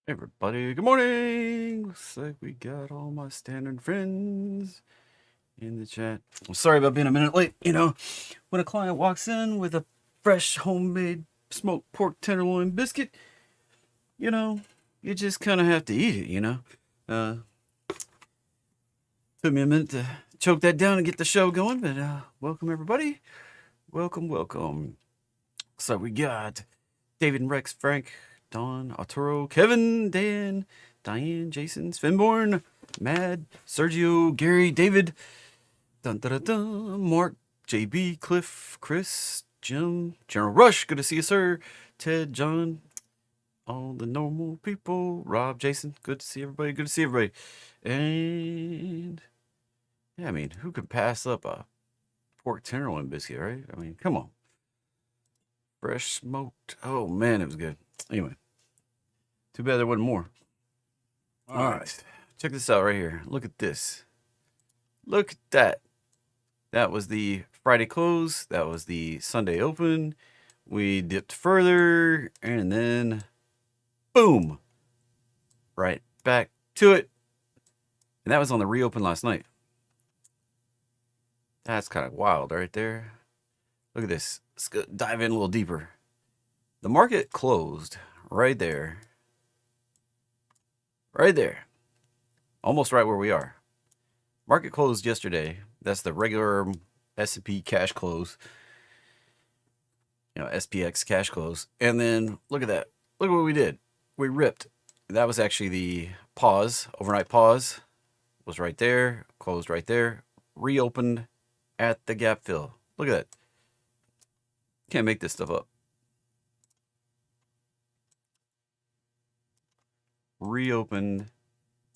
Everybody, good morning. Looks like we got all my standard friends in the chat. I'm sorry about being a minute late. When a client walks in with a fresh homemade smoked pork tenderloin biscuit, you just kind of have to eat it. Uh, Took me a minute to choke that down and get the show going, but welcome everybody. Welcome. So we got David and Rex, Frank, Don, Arturo, Kevin, Dan, Diane, Jason, Svenborn, Mad, Sergio, Gary, David, Mark, JB, Cliff, Chris, Jim, General Rush, good to see you, sir. Ted, John, all the normal people, Rob, Jason, good to see everybody. And yeah, I mean, who could pass up a pork tenderloin biscuit, right? I mean, come on. Fresh smoked. Oh man, it was good. Anyway, too bad there wasn't more. All right. Check this out right here. Look at this. Look at that. That was the Friday close. That was the Sunday open. We dipped further and then boom. Right back to it. And that was on the reopen last night. That's kind of wild right there. Look at this. Let's go dive in a little deeper. The market closed right there. Right there. Almost right where we are. Market closed yesterday. That's the regular S&P cash close. SPX cash close. And then look at that. Look at what we did. We ripped. That was actually the pause. Overnight pause was right there. Closed right there. Reopened at the gap fill. Look at that. Can't make this stuff up. Reopened.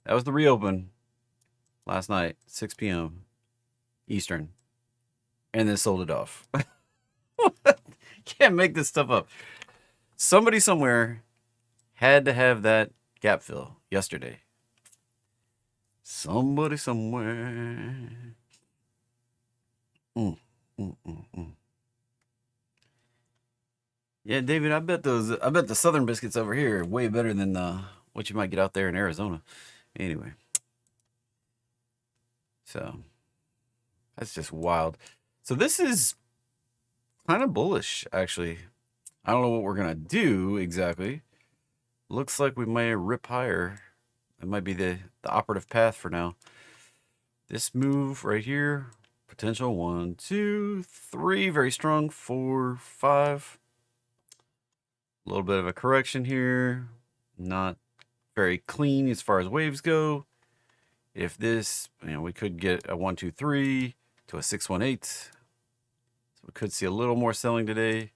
That was the reopen last night, 6 p.m. Eastern. And then sold it off. Can't make this stuff up. Somebody somewhere had to have that gap fill yesterday. Somebody somewhere. Yeah, David, I bet the Southern biscuits over here are way better than what you might get out there in Arizona. Anyway. So that's just wild. So this is kind of bullish, actually. I don't know what we're gonna do exactly. Looks like we may rip higher. That might be the operative path for now. This move right here, potential 1, 2, 3, very strong, 4, 5. A little bit of a correction here. Not very clean as far as waves go. If this, we could get a 1, 2, 3 to a 6, 1, 8. So we could see a little more selling today.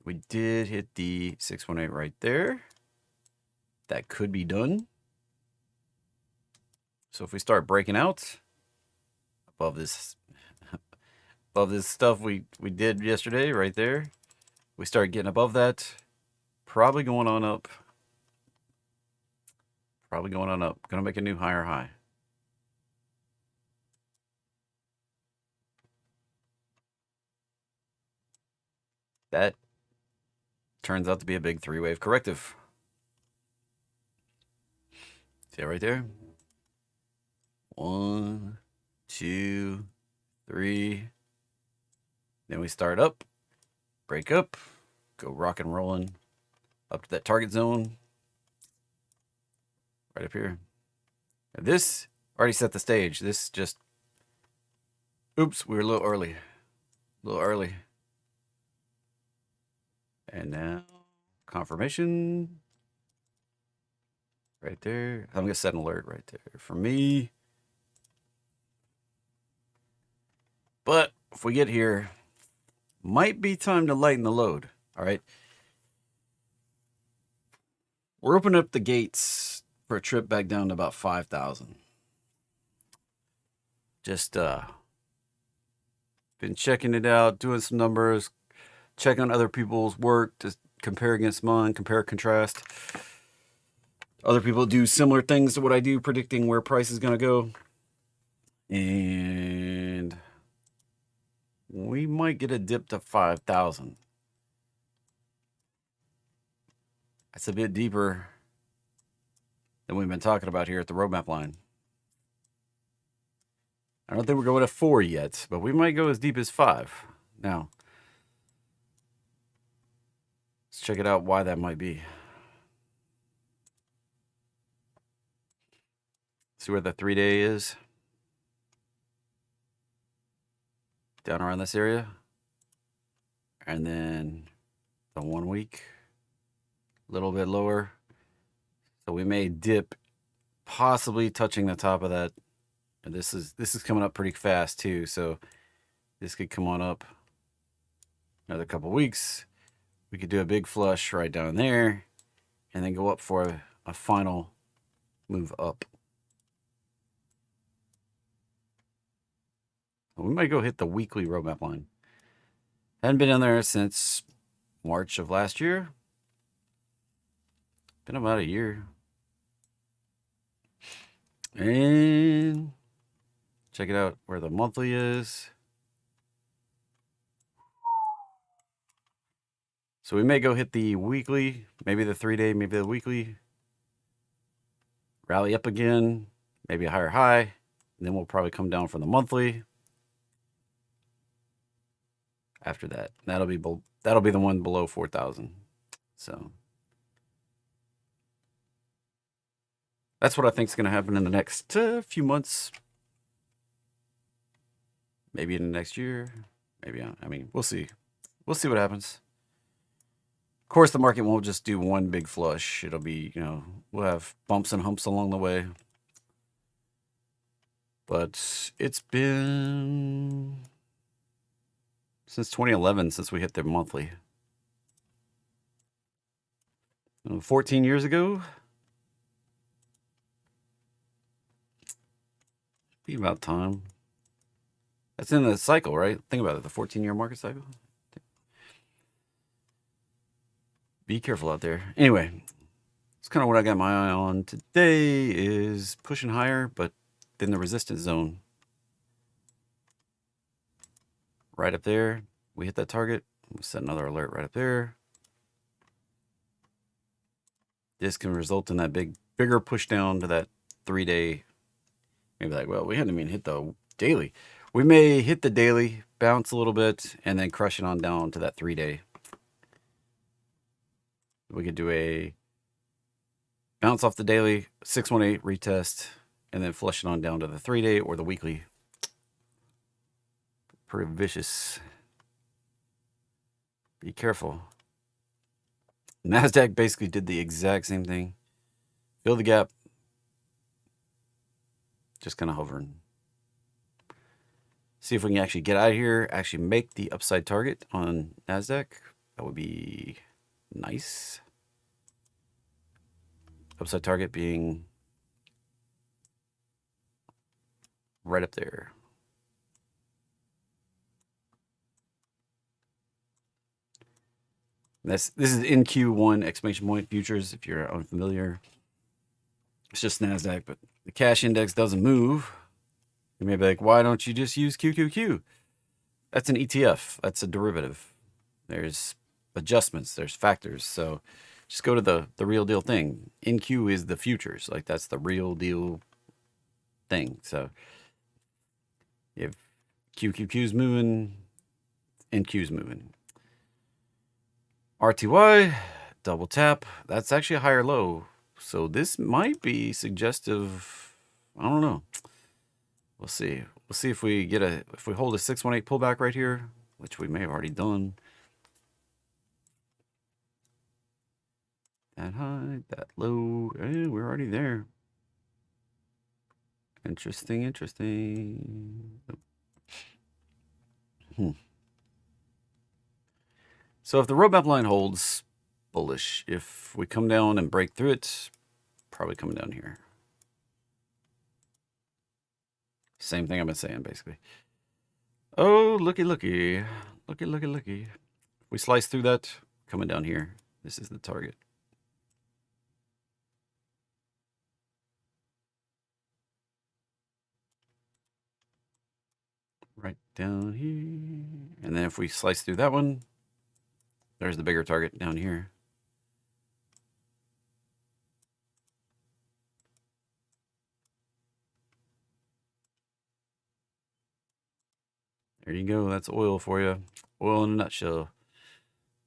We did hit the 618 right there. That could be done. So if we start breaking out above this stuff we did yesterday right there, we start getting above that, probably going on up. Gonna make a new higher high. That turns out to be a big 3-wave corrective. See it right there? 1, 2, 3. Then we start up, break up, go rock and rolling up to that target zone. Right up here. And this already set the stage. This just, oops, we were a little early. And now, confirmation. Right there. I'm going to set an alert right there for me. But if we get here, might be time to lighten the load. All right. We're opening up the gates for a trip back down to about 5,000. Just been checking it out, doing some numbers, checking other people's work to compare against mine, compare, contrast. Other people do similar things to what I do, predicting where price is going to go. And we might get a dip to 5,000. That's a bit deeper than we've been talking about here at the roadmap line. I don't think we're going to 4 yet, but we might go as deep as 5. Now, let's check it out why that might be. See where the 3-day is? Down around this area. And then the 1 week, a little bit lower. So we may dip, possibly touching the top of that. And this is coming up pretty fast too, so this could come on up another couple weeks. We could do a big flush right down there and then go up for a final move up. We might go hit the weekly roadmap line. Hadn't been in there since March of last year. Been about a year. And check it out where the monthly is. So we may go hit the weekly, maybe the 3-day, maybe the weekly. Rally up again, maybe a higher high. And then we'll probably come down for the monthly. After that, that'll be the one below 4,000. So that's what I think is going to happen in the next few months. Maybe in the next year. Maybe, I mean, we'll see. We'll see what happens. Of course, the market won't just do one big flush. It'll be, we'll have bumps and humps along the way. But it's been since 2011 since we hit the monthly. 14 years ago. Be about time. That's in the cycle, right? Think about it, the 14-year market cycle. Be careful out there. Anyway, it's kind of what I got my eye on today is pushing higher, but then the resistance zone. Right up there. We hit that target. We'll set another alert right up there. This can result in that bigger push down to that 3-day. Maybe like, well, we hadn't even hit the daily. We may hit the daily, bounce a little bit, and then crush it on down to that 3-day. We could do a bounce off the daily, 618 retest, and then flush it on down to the 3-day or the weekly. Pretty vicious. Be careful. NASDAQ basically did the exact same thing. Fill the gap. Just kind of hovering. See if we can actually get out of here, actually make the upside target on NASDAQ. That would be nice. Upside target being right up there. This is NQ1 exclamation point futures. If you're unfamiliar, it's just NASDAQ, but the cash index doesn't move. You may be like, why don't you just use QQQ? That's an ETF. That's a derivative. There's adjustments. There's factors. So just go to the real deal thing. NQ is the futures. Like that's the real deal thing. So if QQQ's moving, NQ's moving. RTY, double tap. That's actually a higher low. So this might be suggestive. I don't know. We'll see. We'll see if we if we hold a 618 pullback right here, which we may have already done. That high, that low, and we're already there. Interesting, interesting. So if the roadmap line holds, bullish. If we come down and break through it, probably coming down here. Same thing I've been saying, basically. Oh, looky, looky. Looky, looky, looky. If we slice through that, coming down here, this is the target. Right down here. And then if we slice through that one, there's the bigger target down here. There you go. That's oil for you. Oil in a nutshell.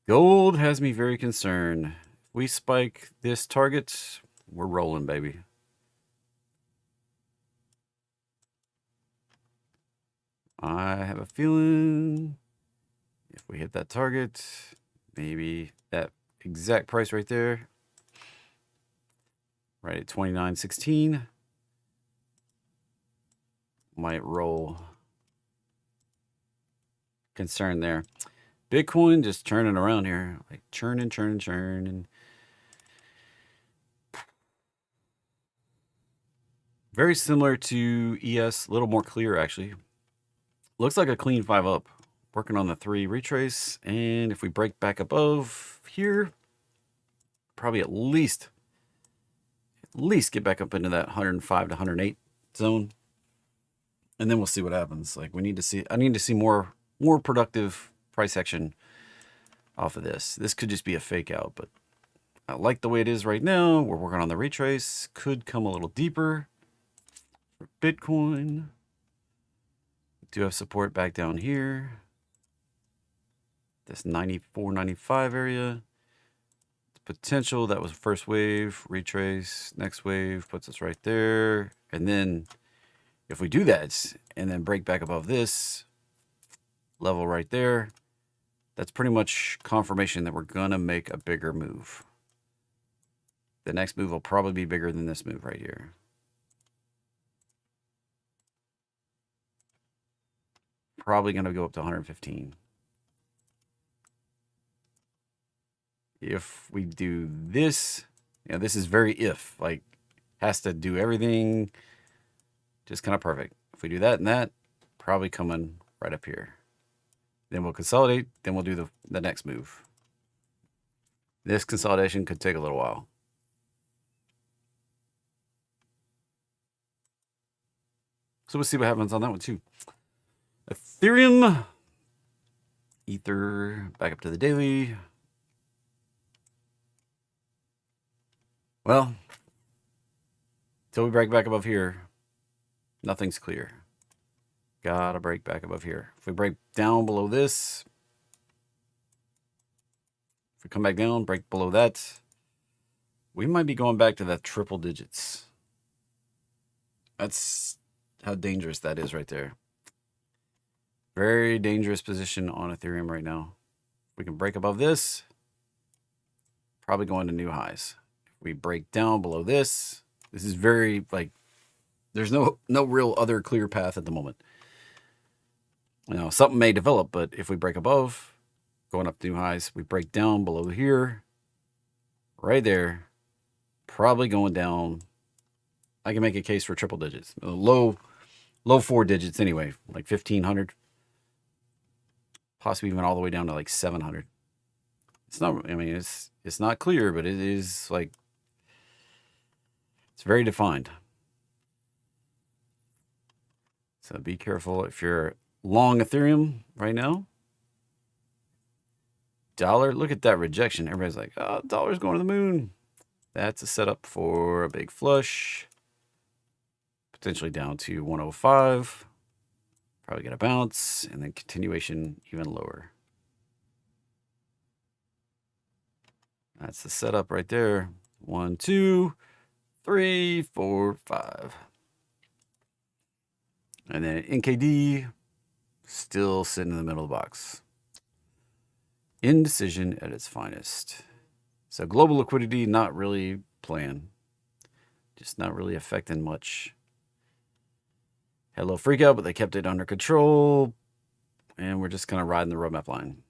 Gold has me very concerned. If we spike this target, we're rolling, baby. I have a feeling if we hit that target, maybe that exact price right there, right at 29.16, might roll. Concern there. Bitcoin just turning around here, like churning. Very similar to ES, a little more clear actually. Looks like a clean 5 up. Working on the 3 retrace, and if we break back above here, probably at least get back up into that 105 to 108 zone, and then we'll see what happens. Like I need to see more productive price action off of this. This could just be a fake out, but I like the way it is right now. We're working on the retrace. Could come a little deeper for Bitcoin. We do have support back down here. This 94, 95 area. Potential, that was first wave, retrace, next wave puts us right there. And then if we do that and then break back above this level right there, that's pretty much confirmation that we're gonna make a bigger move. The next move will probably be bigger than this move right here. Probably gonna go up to 115. If we do this, this is very if, like, has to do everything just kind of perfect. If we do that and that, probably coming right up here. Then we'll consolidate, then we'll do the next move. This consolidation could take a little while. So we'll see what happens on that one too. Ethereum, Ether, back up to the daily. Well, till we break back above here, nothing's clear. Gotta break back above here. If we break down below this, if we come back down, break below that, we might be going back to that triple digits. That's how dangerous that is right there. Very dangerous position on Ethereum right now. If we can break above this, probably going to new highs. We break down below this. This is very, like, there's no real other clear path at the moment. Something may develop, but if we break above, going up to new highs, we break down below here, right there, probably going down. I can make a case for triple digits, low 4 digits anyway, like 1,500, possibly even all the way down to like 700. It's not, it's not clear, but it is like, it's very defined. So be careful if you're long Ethereum right now. Dollar, look at that rejection. Everybody's like, oh, dollar's going to the moon. That's a setup for a big flush. Potentially down to 105. Probably get a bounce and then continuation even lower. That's the setup right there. 1, 2, 3, 4, 5. And then NKD still sitting in the middle of the box. Indecision at its finest. So global liquidity not really playing. Just not really affecting much. Had a little freak out, but they kept it under control. And we're just kind of riding the roadmap line.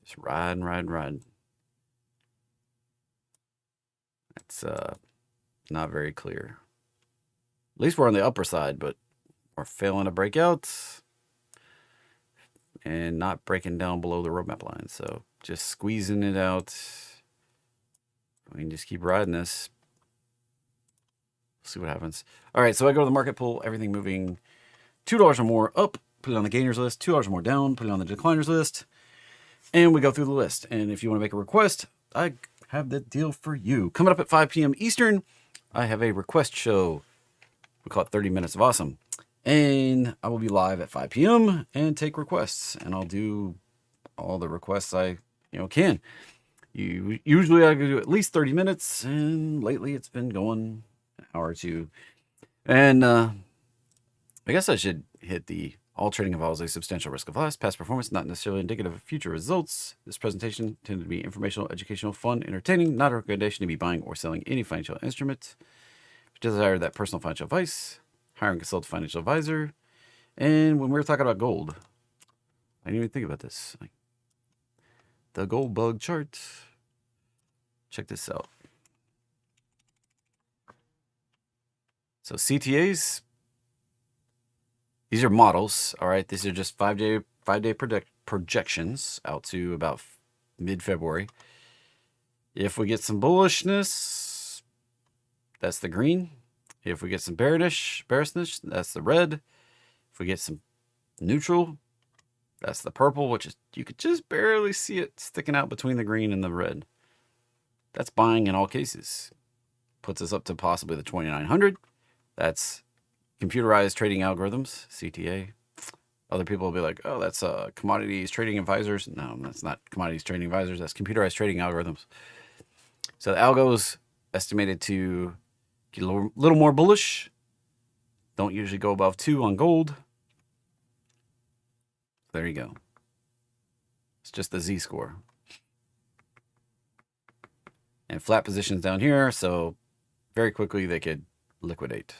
Just riding. It's not very clear. At least we're on the upper side, but we're failing to break out and not breaking down below the roadmap line. So just squeezing it out. We can just keep riding this. See what happens. All right, so I go to the market pool, everything moving $2 or more up, put it on the gainers list, $2 or more down, put it on the decliners list, and we go through the list. And if you want to make a request, I have the deal for you. Coming up at 5 p.m. Eastern, I have a request show. We call it 30 Minutes of Awesome. And I will be live at 5 p.m. and take requests, and I'll do all the requests I can. Usually I do at least 30 minutes, and lately it's been going an hour or two. And I guess I should hit the all trading involves a substantial risk of loss. Past performance not necessarily indicative of future results. This presentation intended to be informational, educational, fun, entertaining, not a recommendation to be buying or selling any financial instrument. If you desire that personal financial advice, hire and consult a financial advisor. And when we were talking about gold, I didn't even think about this. Like, the gold bug chart. Check this out. So CTAs, these are models, all right? These are just five-day projections out to about mid-February. If we get some bullishness, that's the green. If we get some bearishness, that's the red. If we get some neutral, that's the purple, which is, you could just barely see it sticking out between the green and the red. That's buying in all cases. Puts us up to possibly the 2900. That's computerized trading algorithms, CTA. Other people will be like, oh, that's commodities trading advisors. No, that's not commodities trading advisors. That's computerized trading algorithms. So the algos estimated to get a little more bullish. Don't usually go above 2 on gold. There you go. It's just the Z-score. And flat positions down here, so very quickly they could liquidate.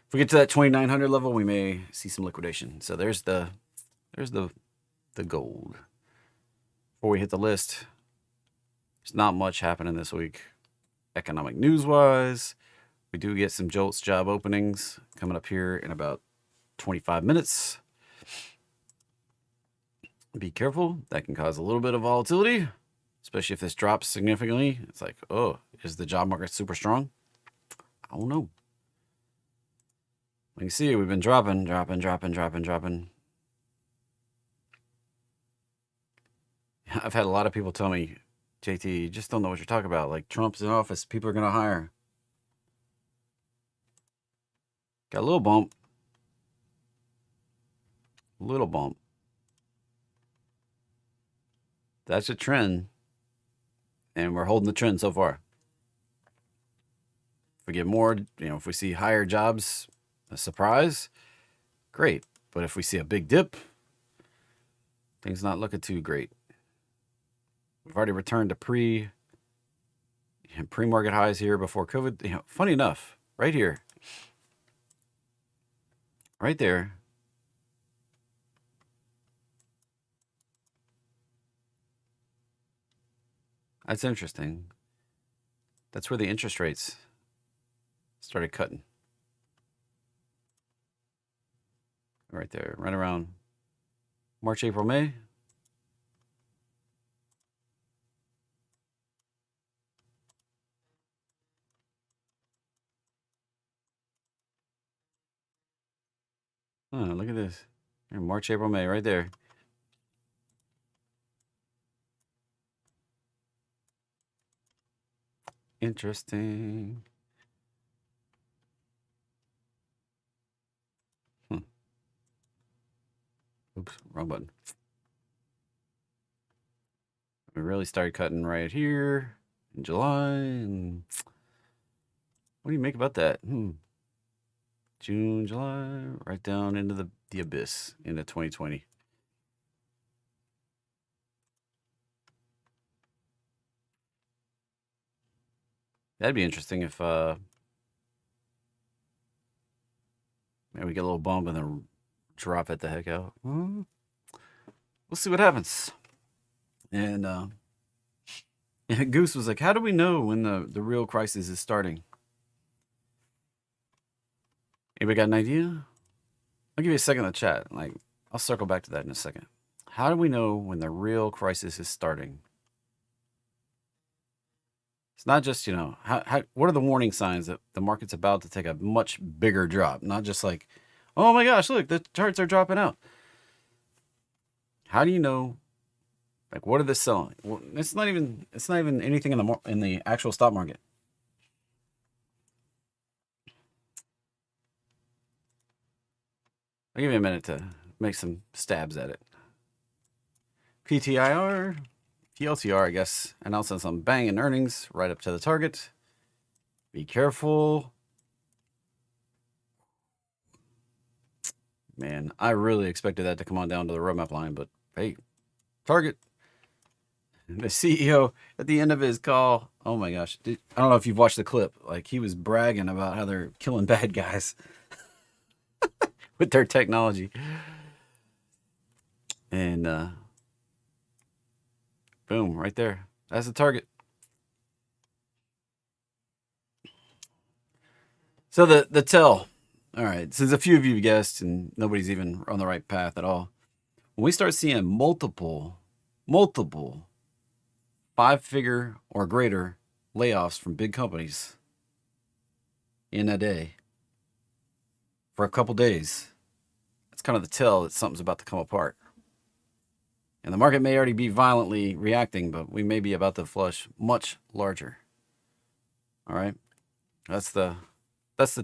If we get to that 2900 level, we may see some liquidation. So there's the gold. Before we hit the list, there's not much happening this week. Economic news-wise, we do get some JOLTS job openings coming up here in about 25 minutes. Be careful. That can cause a little bit of volatility, especially if this drops significantly. It's like, oh, is the job market super strong? I don't know. You can see we've been dropping. I've had a lot of people tell me, JT, you just don't know what you're talking about. Like, Trump's in office. People are going to hire. Got a little bump. Little bump. That's a trend. And we're holding the trend so far. If we get more, if we see higher jobs, a surprise, great. But if we see a big dip, things not looking too great. We've already returned to pre-market highs here before COVID. Funny enough, right here, right there, that's interesting. That's where the interest rates started cutting. Right there, right around March, April, May. Oh, look at this. March, April, May, right there. Interesting. Oops, wrong button. We really started cutting right here in July. And what do you make about that? June, July, right down into the abyss into 2020. That'd be interesting if maybe we get a little bump and then drop it the heck out. We'll see what happens. And Goose was like, how do we know when the real crisis is starting? Anybody got an idea? I'll give you a second to chat. Like, I'll circle back to that in a second. How do we know when the real crisis is starting? It's not just, what are the warning signs that the market's about to take a much bigger drop? Not just like, oh my gosh, look, the charts are dropping out. How do you know? Like, what are they selling? Well, it's not even anything in the actual stock market. I'll give you a minute to make some stabs at it. PTIR, PLTR, I guess, announcing some banging earnings right up to the target. Be careful. Man, I really expected that to come on down to the roadmap line, but hey, target. The CEO at the end of his call, oh my gosh. I don't know if you've watched the clip. Like, he was bragging about how they're killing bad guys with their technology. And boom, right there. That's the target. So the tell. All right, since a few of you guessed and nobody's even on the right path at all, when we start seeing multiple 5-figure or greater layoffs from big companies in a day for a couple days, that's kind of the tell that something's about to come apart. And the market may already be violently reacting, but we may be about to flush much larger. All right, that's the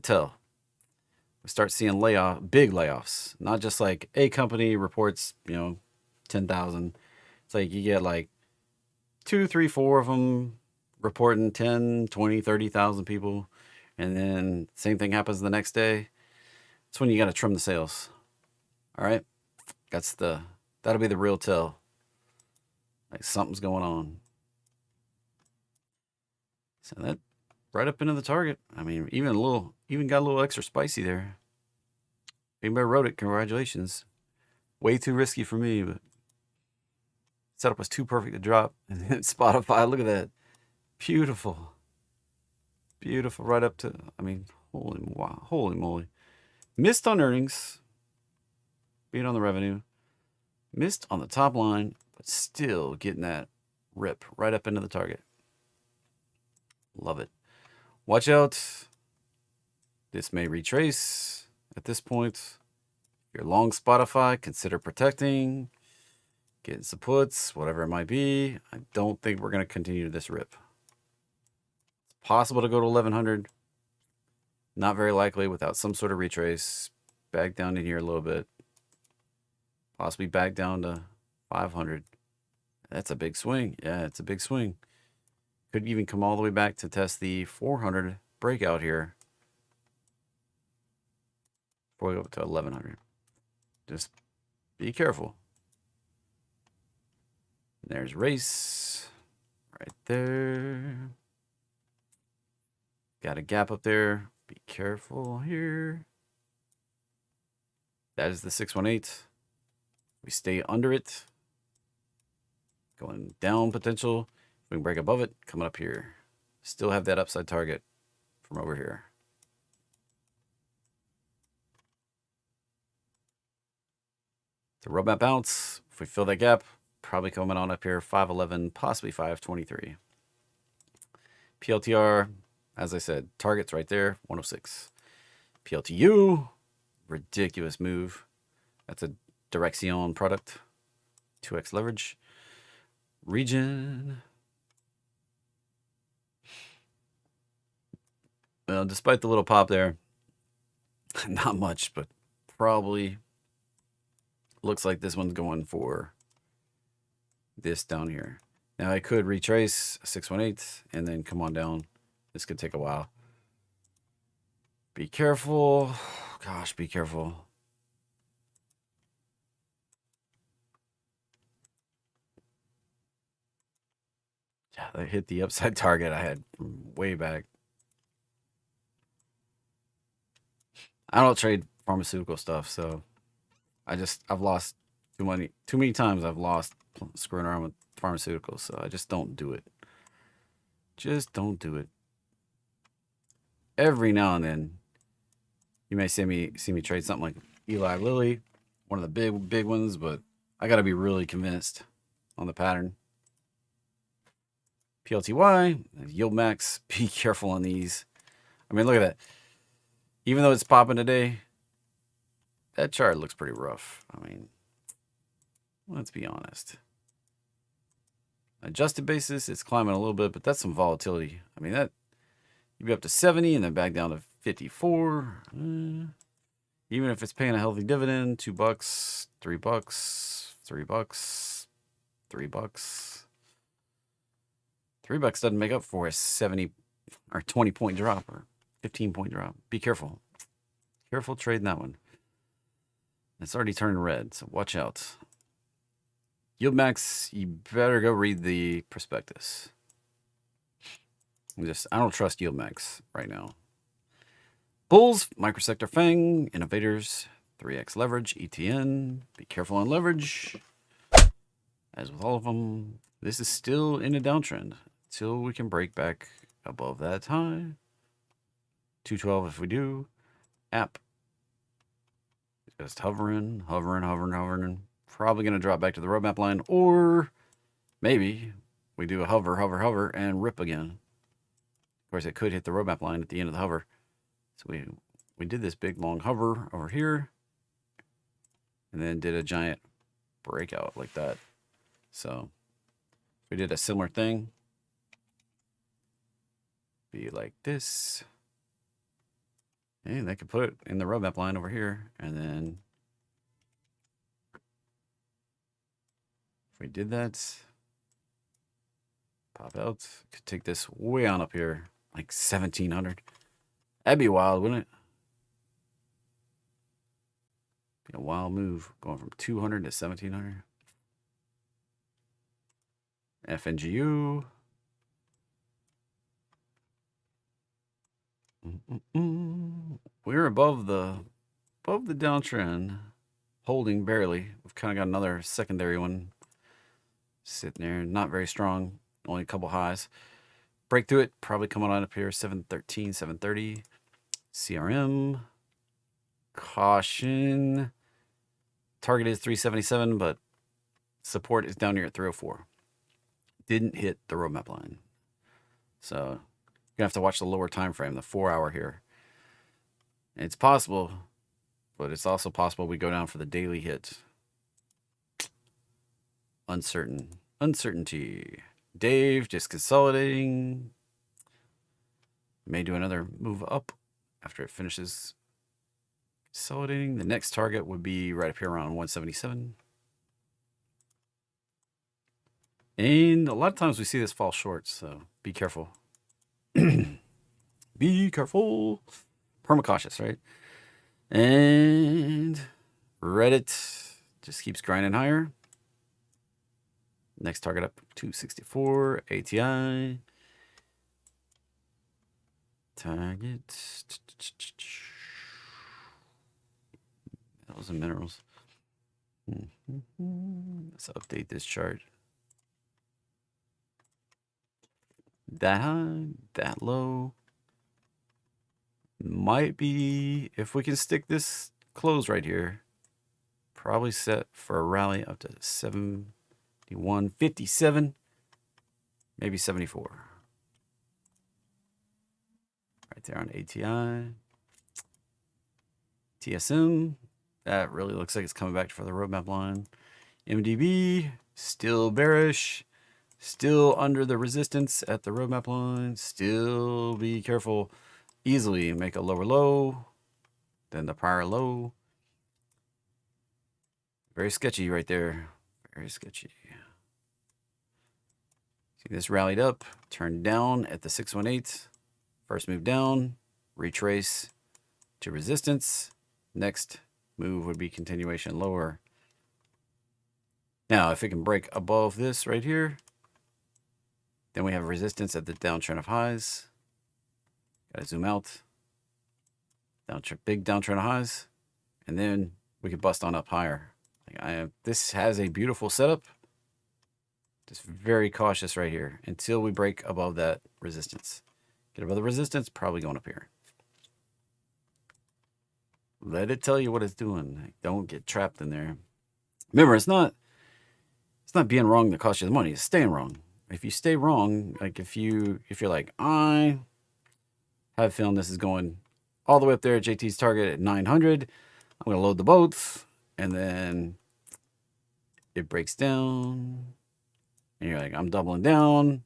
tell. We start seeing big layoffs, not just like a company reports, 10,000. It's like you get like 2, 3, 4 of them reporting 10, 20, 30,000 people. And then same thing happens the next day. That's when you got to trim the sails. All right. That'll be the real tell. Like something's going on. So that right up into the target. I mean, even got a little extra spicy there. Anybody wrote it, congratulations. Way too risky for me, but setup was too perfect to drop. And then Spotify, look at that. Beautiful. Beautiful right up to, I mean, holy moly. Missed on earnings. Beat on the revenue. Missed on the top line, but still getting that rip right up into the target. Love it. Watch out. This may retrace at this point. If you're long Spotify, consider protecting, getting some puts, whatever it might be. I don't think we're going to continue this rip. It's possible to go to 1100. Not very likely without some sort of retrace. Back down in here a little bit. Possibly back down to 500. That's a big swing. Yeah, it's a big swing. Could even come all the way back to test the 400 breakout here. Before we go up to 1100. Just be careful. There's race right there. Got a gap up there. Be careful here. That is the 618. We stay under it. Going down potential. We can break above it. Coming up here. Still have that upside target from over here. The roadmap bounce. If we fill that gap, probably coming on up here. 511, possibly 523. PLTR, as I said, targets right there. 106. PLTU, ridiculous move. That's a Direction product. 2x leverage. Region. Well, despite the little pop there, not much, but probably looks like this one's going for this down here. Now I could retrace 618 and then come on down. This could take a while. Be careful. Gosh, be careful. Yeah, that hit the upside target I had from way back. I don't trade pharmaceutical stuff, so I've lost too many times. I've lost screwing around with pharmaceuticals, so I just don't do it. Just don't do it. Every now and then, you may see me trade something like Eli Lilly, one of the big ones, but I got to be really convinced on the pattern. PLTY, yield max. Be careful on these. I mean, look at that. Even though it's popping today, that chart looks pretty rough. I mean, let's be honest. Adjusted basis, it's climbing a little bit, but that's some volatility. I mean, that you'd be up to 70 and then back down to 54. Even if it's paying a healthy dividend, $2, $3, $3, $3. $3 doesn't make up for a 70 or 20 point drop or 15 point drop. Be careful. Careful trading that one. It's already turning red, so watch out. Yield max, you better go read the prospectus. I don't trust yield max right now. Bulls, microsector FANG, innovators, 3x leverage, ETN. Be careful on leverage. As with all of them, this is still in a downtrend until we can break back above that high. 212 if we do. App. Just hovering. Probably going to drop back to the roadmap line, or maybe we do a hover, and rip again. Of course, it could hit the roadmap line at the end of the hover. So we did this big long hover over here, and then did a giant breakout like that. So we did a similar thing. Be like this. And they could put it in the roadmap line over here, and then if we did that, pop out, could take this way on up here, like 1700. That'd be wild, wouldn't it? Be a wild move going from 200 to 1700. FNGU. We're above the downtrend, holding barely. We've kind of got another secondary one sitting there, not very strong, only a couple highs. Break through it, probably coming on up here, 713, 730. CRM, caution. Target is 377, but support is down here at 304. Didn't hit the roadmap line. So you're gonna have to watch the lower time frame, the 4 hour here. It's possible, but it's also possible we go down for the daily hit. Uncertainty. Dave just consolidating. May do another move up after it finishes consolidating. The next target would be right up here around 177. And a lot of times we see this fall short, so be careful. Be careful. Permacautious, right? And Reddit just keeps grinding higher. Next target up 264. ATI. Target. Metals and minerals. Let's update this chart. That high, that low. Might be, if we can stick this close right here, probably set for a rally up to 71.57, maybe 74. Right there on ATI. TSM, that really looks like it's coming back for the roadmap line. MDB, still bearish. Still under the resistance at the roadmap line. Still be careful. Easily make a lower low than the prior low. Very sketchy right there. Very sketchy. See, this rallied up, turned down at the 618. First move down, retrace to resistance. Next move would be continuation lower. Now, if it can break above this right here, then we have resistance at the downtrend of highs. Gotta zoom out. Big downtrend of highs. And then we could bust on up higher. This has a beautiful setup. Just very cautious right here until we break above that resistance. Get above the resistance, probably going up here. Let it tell you what it's doing. Don't get trapped in there. Remember, it's not being wrong that costs you the money. It's staying wrong. If you stay wrong, like if you're like, I have a feeling this is going all the way up there at JT's target at 900. I'm going to load the boats, and then it breaks down, and you're like, I'm doubling down,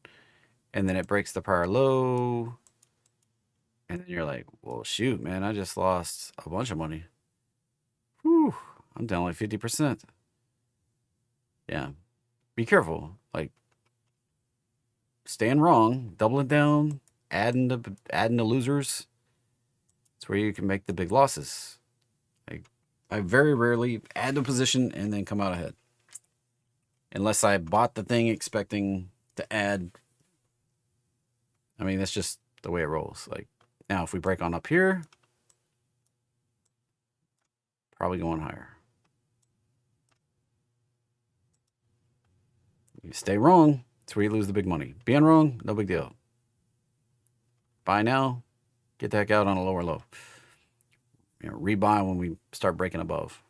and then it breaks the prior low, and then you're like, well, shoot, man, I just lost a bunch of money. I'm down like 50%. Yeah. Be careful. Like, staying wrong, doubling down, adding the losers. It's where you can make the big losses. Like, I very rarely add the position and then come out ahead. Unless I bought the thing expecting to add. I mean, that's just the way it rolls. Like, now if we break on up here, probably going higher. You stay wrong, it's where you lose the big money. Being wrong, no big deal. Buy now, get the heck out on a lower low. You know, rebuy when we start breaking above.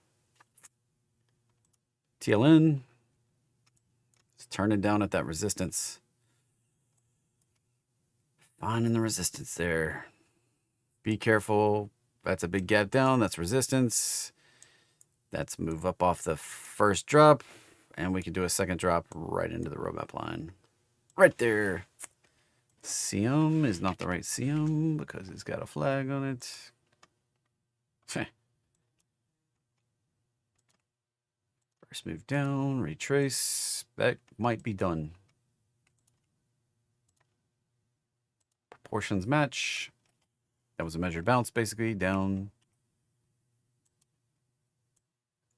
TLN, it's turning down at that resistance. Finding the resistance there. Be careful. That's a big gap down. That's resistance. That's move up off the first drop. And we can do a second drop right into the roadmap line. Right there. CM is not the right CM because it's got a flag on it. First move down, retrace. That might be done. Proportions match. That was a measured bounce, basically, down.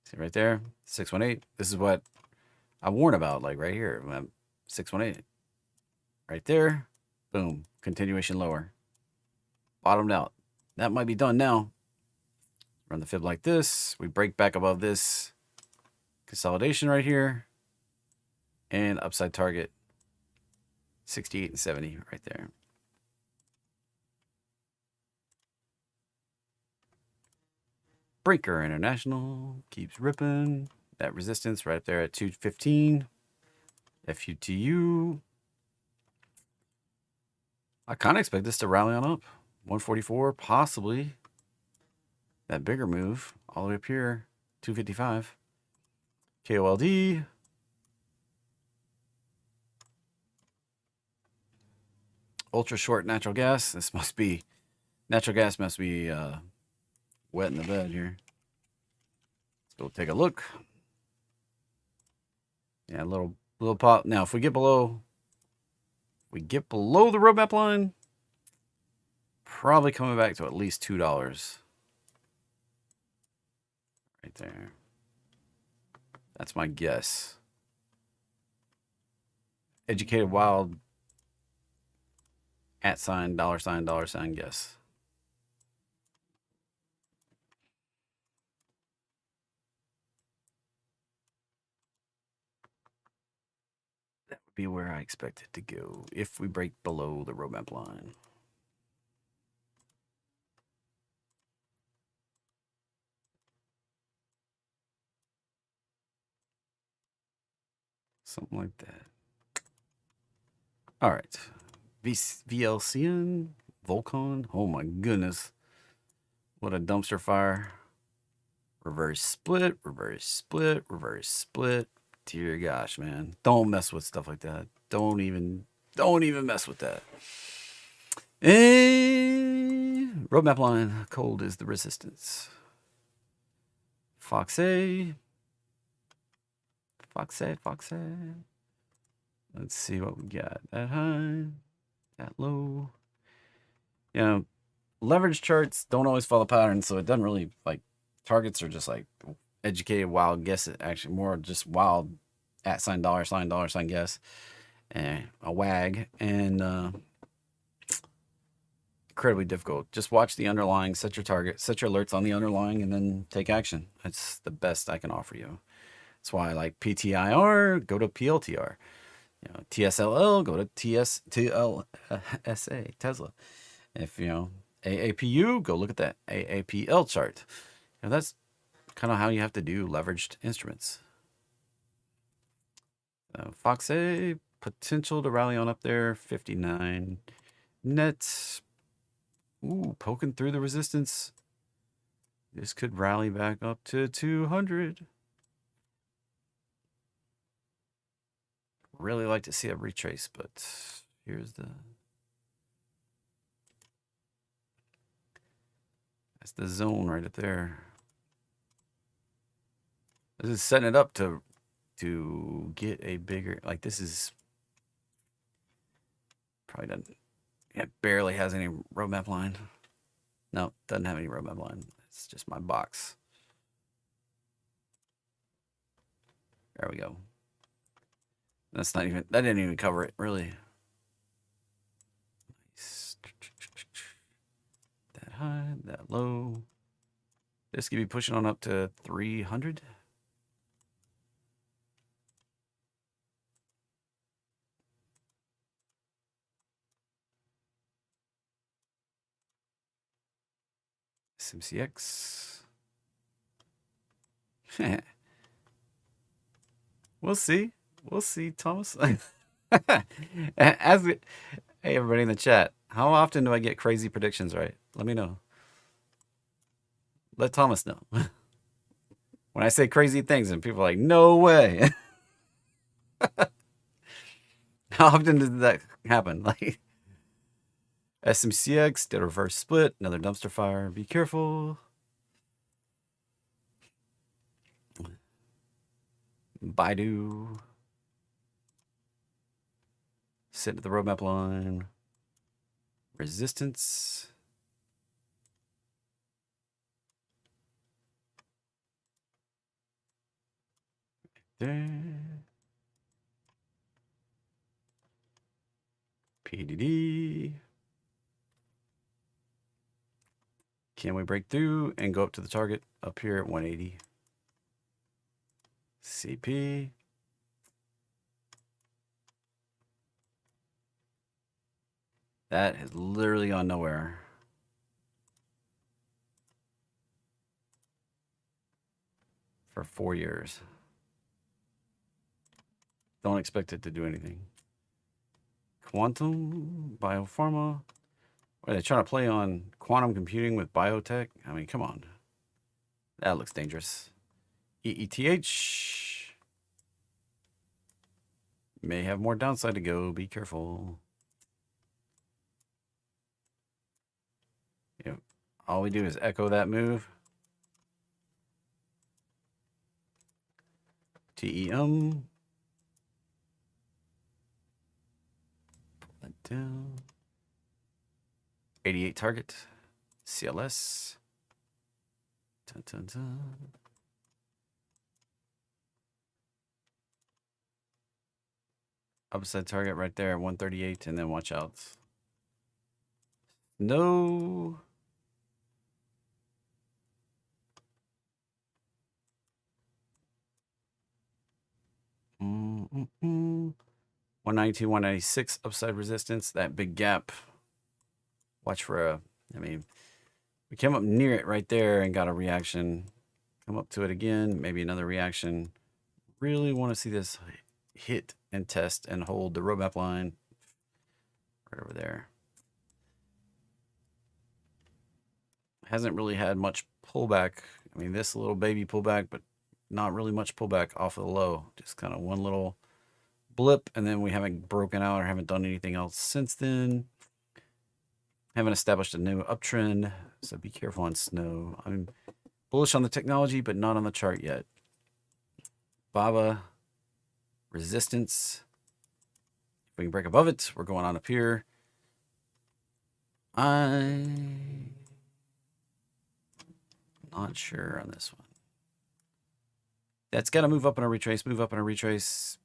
See right there, 618. This is what I warn about, like right here, 618. Right there, boom, continuation lower. Bottomed out. That might be done now. Run the fib like this. We break back above this. Consolidation right here. And upside target, 68 and 70 right there. Breaker International keeps ripping. That resistance right there at 215. FUTU. I kind of expect this to rally on up. 144, possibly. That bigger move all the way up here, 255. KOLD. Ultra short natural gas. This must be, natural gas must be wet in the bed here. Let's go take a look. Yeah, a little pop. Now, if we get below the roadmap line, probably coming back to at least $2. Right there. That's my guess. Educated wild @ $, guess. That would be where I expect it to go if we break below the roadmap line. Something like that. All right. VLCN, Volcon. Oh my goodness. What a dumpster fire. Reverse split, reverse split, reverse split. Dear gosh, man. Don't mess with stuff like that. Don't even mess with that. And roadmap line, cold is the resistance. Foxy. Let's see what we got. That high, that low. You know, leverage charts don't always follow patterns, so it doesn't really, like, targets are just like educated wild guess. Actually, more just wild @ $, guess, and a wag, and incredibly difficult. Just watch the underlying, set your target, set your alerts on the underlying, and then take action. That's the best I can offer you. That's why I like PTIR, go to PLTR. You know, TSLL, go to TSLSA, Tesla. If, you know, AAPU, go look at that AAPL chart. You know, that's kind of how you have to do leveraged instruments. Fox A, potential to rally on up there, 59. Net, ooh, poking through the resistance. This could rally back up to 200. Really like to see a retrace, but here's that's the zone right up there. This is setting it up to get a bigger, like this is probably doesn't, it barely has any roadmap line. No, doesn't have any roadmap line. It's just my box. There we go. That's not even, that didn't even cover it, really. Nice. That high, that low. This could be pushing on up to 300. SMCX. We'll see. We'll see, Thomas. As we, hey, everybody in the chat, how often do I get crazy predictions right? Let me know. Let Thomas know. When I say crazy things and people are like, no way. How often does that happen? Like SMCX did a reverse split, another dumpster fire. Be careful. Baidu. Sitting at the roadmap line. Resistance. There. PDD. Can we break through and go up to the target up here at 180? CP. That has literally gone nowhere. For 4 years. Don't expect it to do anything. Quantum, biopharma. Are they trying to play on quantum computing with biotech? I mean, come on. That looks dangerous. EETH. May have more downside to go. Be careful. Yep. All we do is echo that move. TEM. Pull that down. 88 target. CLS. Dun, dun, dun. Upside target right there, 138, and then watch out. No. Mm -mm -mm. 192, 196 upside resistance. That big gap. Watch for a, I mean, we came up near it right there and got a reaction. Come up to it again, maybe another reaction. Really want to see this hit and test and hold the roadmap line right over there. Hasn't really had much pullback. I mean, this little baby pullback, but not really much pullback off of the low. Just kind of one little blip, and then we haven't broken out or haven't done anything else since then. Haven't established a new uptrend, so be careful on snow. I'm bullish on the technology, but not on the chart yet. BABA, resistance. If we can break above it, we're going on up here. I'm not sure on this one. That's got to move up in a retrace, move up in a retrace.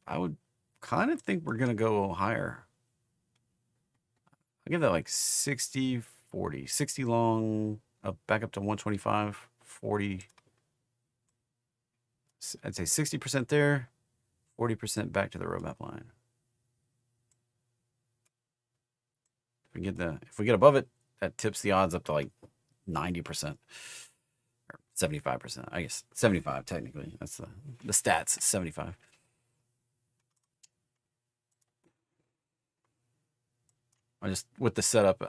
I would kind of think we're going to go higher. I'll give that like 60, 40. 60 long, back up to 125, 40. I'd say 60% there, 40% back to the roadmap line. If we get above it, that tips the odds up to like 90%. Or 75%. I guess 75 technically. That's the stats, 75. I just, with the setup,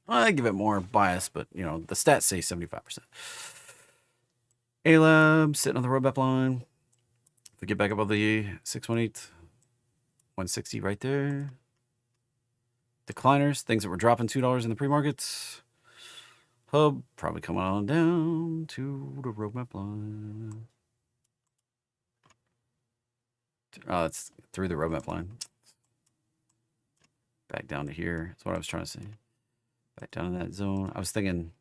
I give it more bias, but you know, the stats say 75%. A-Lab sitting on the roadmap line. If we get back above the 618, 160 right there. Decliners, things that were dropping $2 in the pre-markets. Hub probably coming on down to the roadmap line. It's through the roadmap line. Back down to here. That's what I was trying to say. Back down in that zone. I was thinking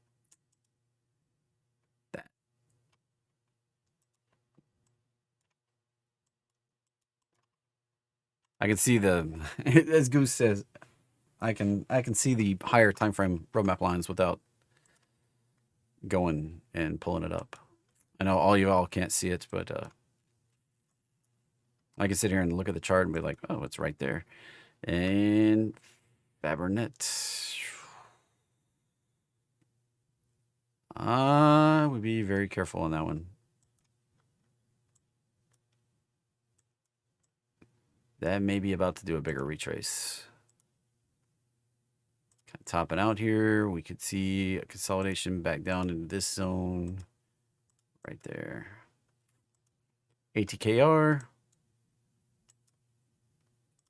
that. I can see the, as Goose says, I can see the higher time frame roadmap lines without going and pulling it up. I know all you all can't see it, but I can sit here and look at the chart and be like, oh, it's right there. And Fabernet. I would be very careful on that one. That may be about to do a bigger retrace. Kind of topping out here. We could see a consolidation back down into this zone right there. ATKR.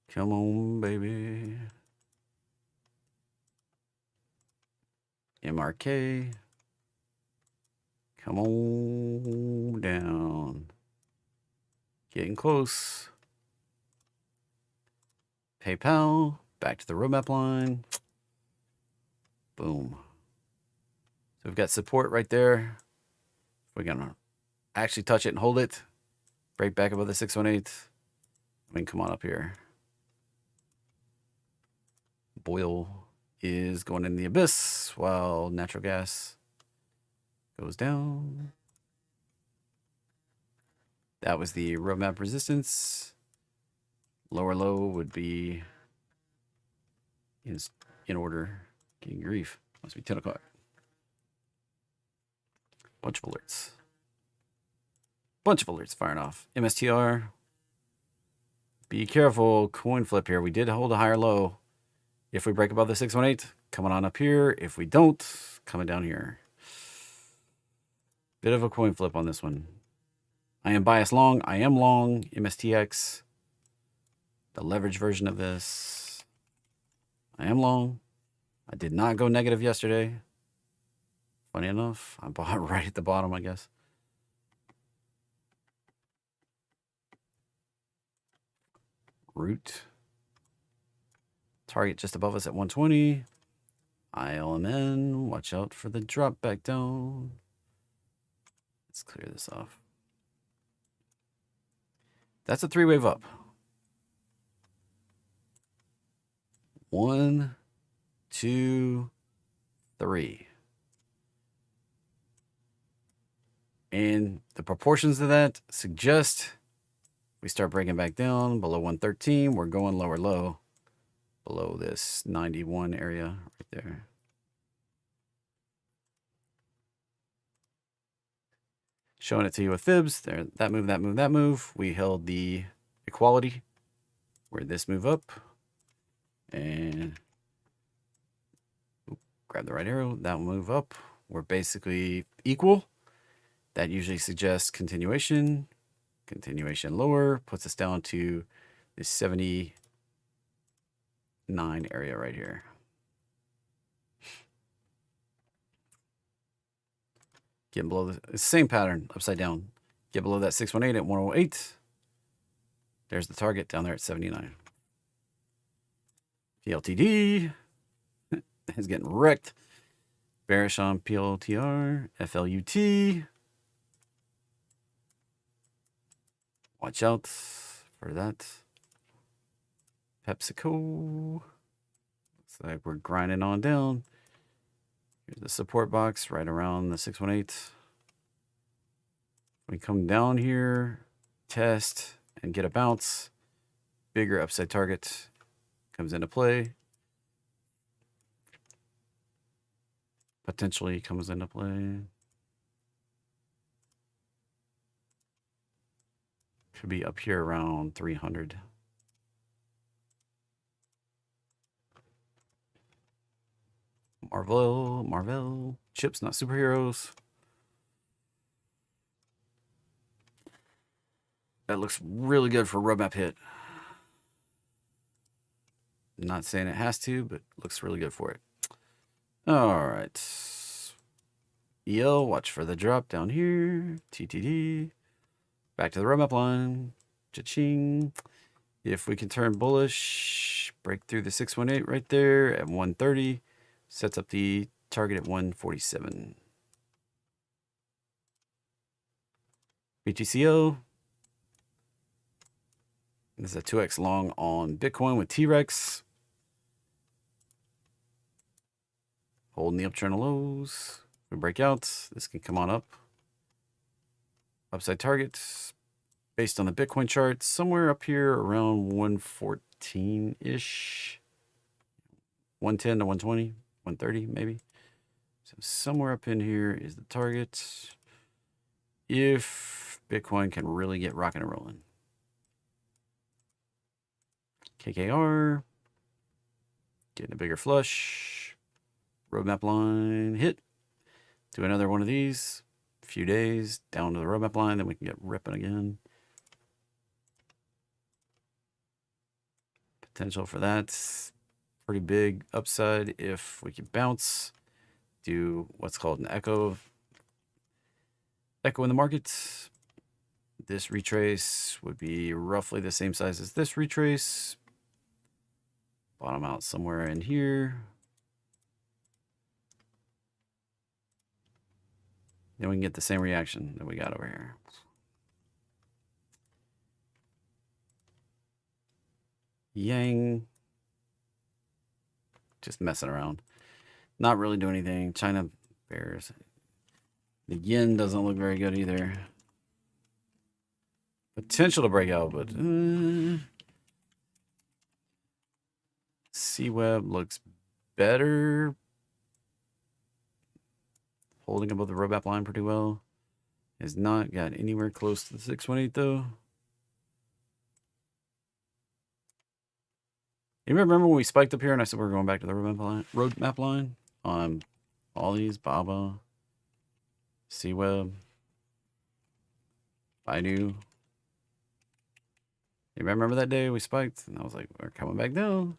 Come on, baby. MRK. Come on down. Getting close. PayPal. Back to the roadmap line. Boom. So we've got support right there. We're going to actually touch it and hold it. Break back above the 618. I mean, come on up here. Oil is going in the abyss while natural gas goes down. That was the roadmap resistance. Lower low would be in order. Getting grief. Must be 10 o'clock. Bunch of alerts. Bunch of alerts firing off. MSTR. Be careful. Coin flip here. We did hold a higher low. If we break above the 618, coming on up here. If we don't, coming down here. Bit of a coin flip on this one. I am biased long. I am long MSTX. The leverage version of this. I am long. I did not go negative yesterday. Funny enough, I bought right at the bottom, I guess. Root. Target just above us at 120. ILMN. Watch out for the drop back down. Let's clear this off. That's a 3-wave up. 1, 2, 3. And the proportions of that suggest we start breaking back down below 113. We're going lower low below this 91 area right there. Showing it to you with fibs. There, that move, that move, that move. We held the equality where this move up. And grab the right arrow. That will move up. We're basically equal. That usually suggests continuation. Continuation lower puts us down to this 79 area right here. Getting below the same pattern, upside down. Get below that 618 at 108. There's the target down there at 79. PLTD is getting wrecked. Bearish on PLTR. FLUT. Watch out for that. PepsiCo. Looks like we're grinding on down. Here's the support box right around the 618. We come down here, test, and get a bounce. Bigger upside target comes into play. Potentially comes into play. Could be up here around 300. Marvel, chips, not superheroes. That looks really good for a roadmap hit. Not saying it has to, but looks really good for it. All right. EL, watch for the drop down here. TTD. Back to the roadmap line. Cha-ching. If we can turn bullish, break through the 618 right there at 130, sets up the target at 147. BTCO. This is a 2x long on Bitcoin with T-Rex. Holding the uptrend lows. We break out. This can come on up. Upside targets based on the Bitcoin chart, somewhere up here around 114-ish. 110 to 120, 130 maybe. So somewhere up in here is the target. If Bitcoin can really get rocking and rolling. KKR. Getting a bigger flush. Roadmap line hit. Do another one of these. A few days down to the roadmap line, then we can get ripping again. Potential for that. Pretty big upside if we can bounce. Do what's called an echo in the market. This retrace would be roughly the same size as this retrace. Bottom out somewhere in here. Then we can get the same reaction that we got over here. Yang. Just messing around. Not really doing anything. China bears. The yen doesn't look very good either. Potential to break out, but C-Web looks better. Holding above the roadmap line pretty well. Has not got anywhere close to the 618 though. You remember when we spiked up here and I said we were going back to the roadmap line on all these, Baba, C-Web, Baidu. You remember that day we spiked and I was like, we're coming back down.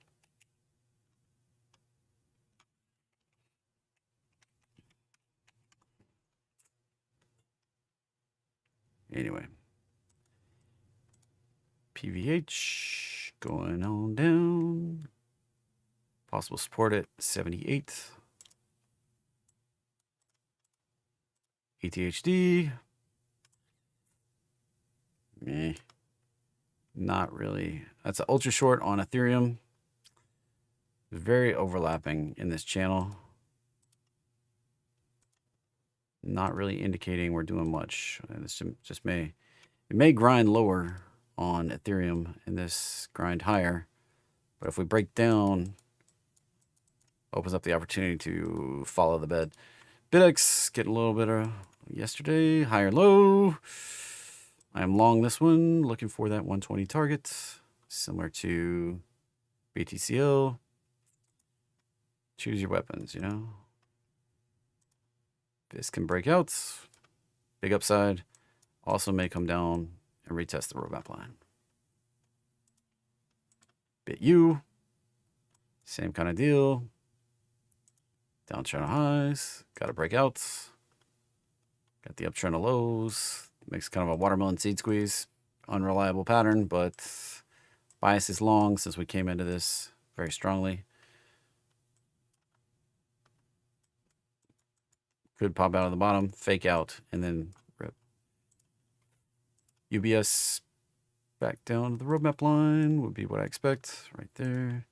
Anyway, PVH going on down. Possible support at 78. ETHD. Meh. Not really. That's an ultra short on Ethereum. Very overlapping in this channel. Not really indicating we're doing much. This just may grind lower on Ethereum and this grind higher. But if we break down, opens up the opportunity to follow the bed. BitX getting a little bit of yesterday, higher low. I am long this one, looking for that 120 target, similar to BTCO. Choose your weapons, you know. This can break out. Big upside. Also may come down and retest the roadmap line. BitU. Same kind of deal. Downtrend highs. Got to break out. Got the uptrend of lows. Makes kind of a watermelon seed squeeze. Unreliable pattern, but bias is long since we came into this very strongly. Could pop out of the bottom, fake out, and then rip. UBS back down to the roadmap line would be what I expect right there.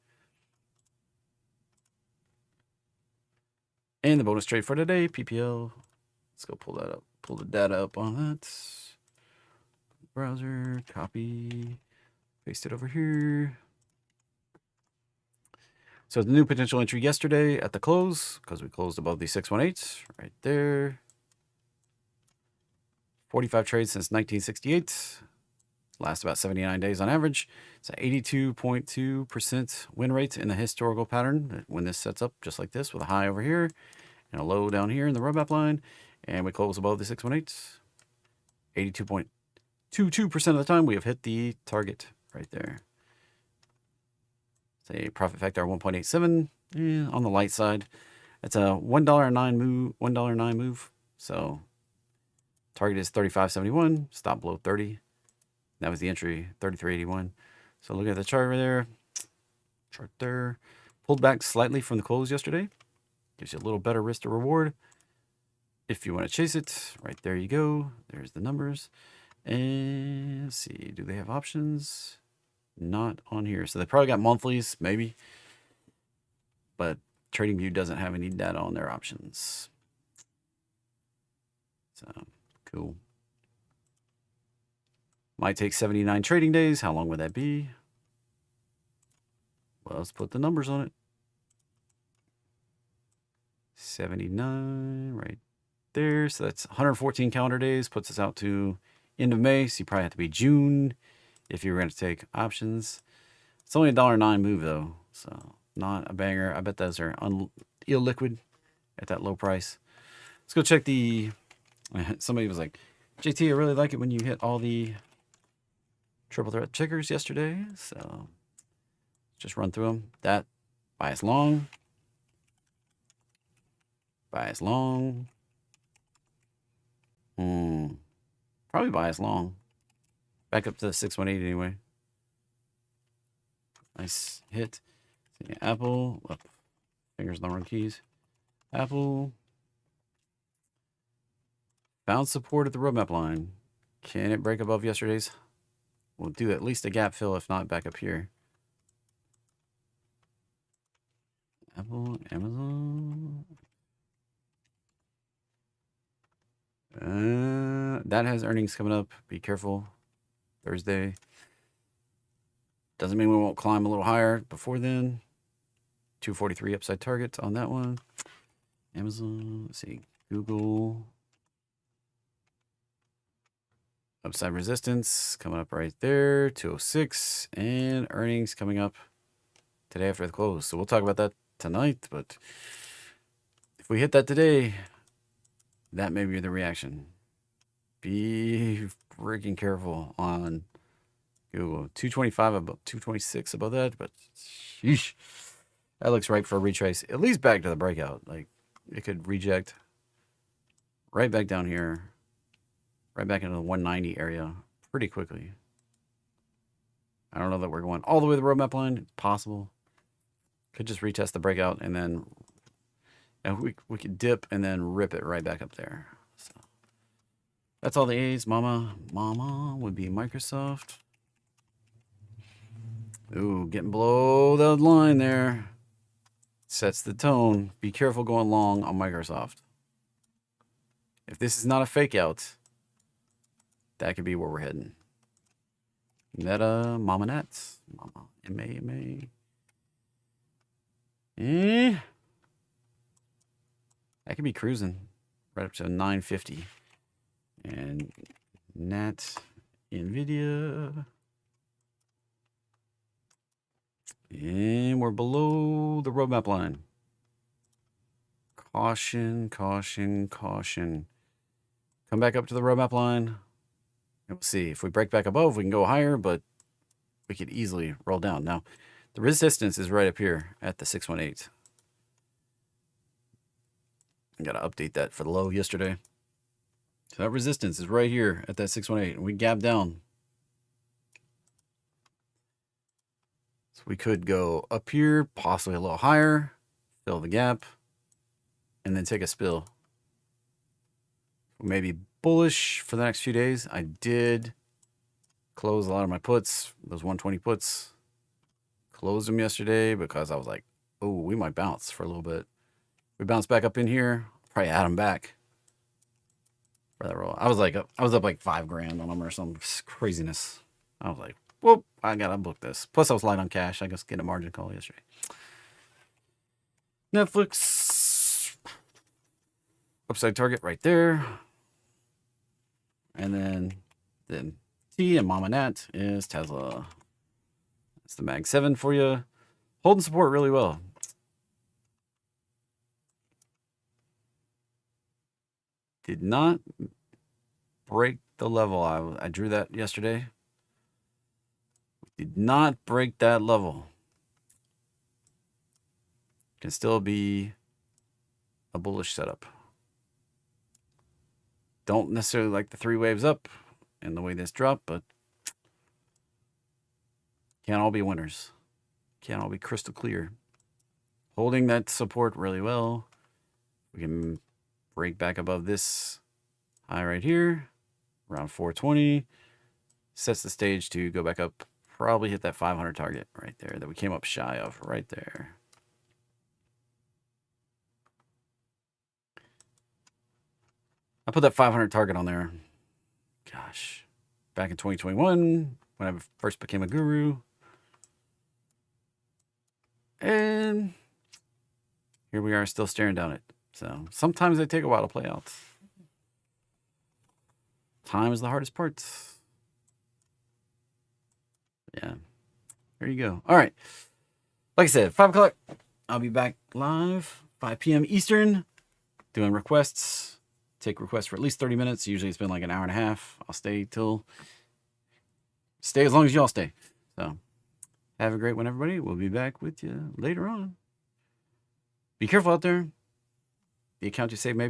And the bonus trade for today, PPL. Let's go pull that up. Pull the data up on that. Browser, copy, paste it over here. So the new potential entry yesterday at the close, because we closed above the 618, right there. 45 trades since 1968. Lasts about 79 days on average. It's an 82.2% win rate in the historical pattern when this sets up just like this with a high over here and a low down here in the roadmap line. And we close above the 618. 82.22% of the time we have hit the target right there. Say profit factor 1.87 on the light side. It's a $1.09 move. $1.09 move. So target is 35.71. Stop below 30. That was the entry, 33.81. So look at the chart right there. Chart there. Pulled back slightly from the close yesterday. Gives you a little better risk to reward. If you want to chase it, right there you go. There's the numbers. And let's see, do they have options? Not on here. So they probably got monthlies, maybe. But TradingView doesn't have any data on their options. So, cool. Might take 79 trading days. How long would that be? Well, let's put the numbers on it. 79 right there. So that's 114 calendar days. Puts us out to end of May. So you probably have to be June if you were going to take options. It's only a $1.09 move, though. So not a banger. I bet those are illiquid at that low price. Let's go check the... Somebody was like, JT, I really like it when you hit all the triple threat checkers yesterday. So just run through them. That bias long. Bias long. Probably bias long. Back up to the 618 anyway. Nice hit. Apple. Oh, fingers on the wrong keys. Apple. Found support at the roadmap line. Can it break above yesterday's? We'll do at least a gap fill, if not back up here. Apple, Amazon. That has earnings coming up. Be careful. Thursday. Doesn't mean we won't climb a little higher before then. 243 upside target on that one. Amazon. Let's see. Google. Upside resistance coming up right there. 206. And earnings coming up today after the close. So we'll talk about that tonight. But if we hit that today, that may be the reaction. Be freaking careful on Google. 225 above 226 above that, but sheesh, that looks ripe for a retrace. At least back to the breakout. Like it could reject right back down here, right back into the 190 area pretty quickly. I don't know that we're going all the way to the roadmap line. It's possible. Could just retest the breakout and then we could dip and then rip it right back up there. So that's all the A's. Mama would be Microsoft. Ooh, getting below the line there. Sets the tone. Be careful going long on Microsoft. If this is not a fake out, that could be where we're heading. Meta, Mama Nats. Mama, M-A. That could be cruising right up to 950. And Nat, NVIDIA. And we're below the roadmap line. Caution, caution, caution. Come back up to the roadmap line. And we'll see. If we break back above, we can go higher, but we could easily roll down. Now, the resistance is right up here at the 618. I got to update that for the low yesterday. So that resistance is right here at that 618. And we gap down. So we could go up here, possibly a little higher, fill the gap, and then take a spill. Maybe bullish for the next few days. I did close a lot of my puts, those 120 puts. Closed them yesterday because I was like, oh, we might bounce for a little bit. We bounce back up in here, probably add them back for that roll. I was up like $5,000 on them or some craziness. I was like, whoop, I gotta book this. Plus I was light on cash. I guess get a margin call yesterday. Netflix. Upside target right there. And then T and Mama Nat is Tesla. That's the Mag 7 for you. Holding support really well. Did not break the level. I drew that yesterday. Did not break that level. Can still be a bullish setup. Don't necessarily like the 3 waves up and the way this dropped, but Can't all be winners. Can't all be crystal clear. Holding that support really well. We can break back above this high right here, around 420. Sets the stage to go back up, probably hit that 500 target right there that we came up shy of right there. I put that 500 target on there, gosh, back in 2021 when I first became a guru. And here we are still staring down it. So sometimes they take a while to play out. Time is the hardest part. Yeah, there you go. All right. Like I said, 5 o'clock, I'll be back live, 5 p.m. Eastern, doing requests. Take requests for at least 30 minutes. Usually it's been like an hour and a half. I'll stay as long as y'all stay. So have a great one, everybody. We'll be back with you later on. Be careful out there. The account you save may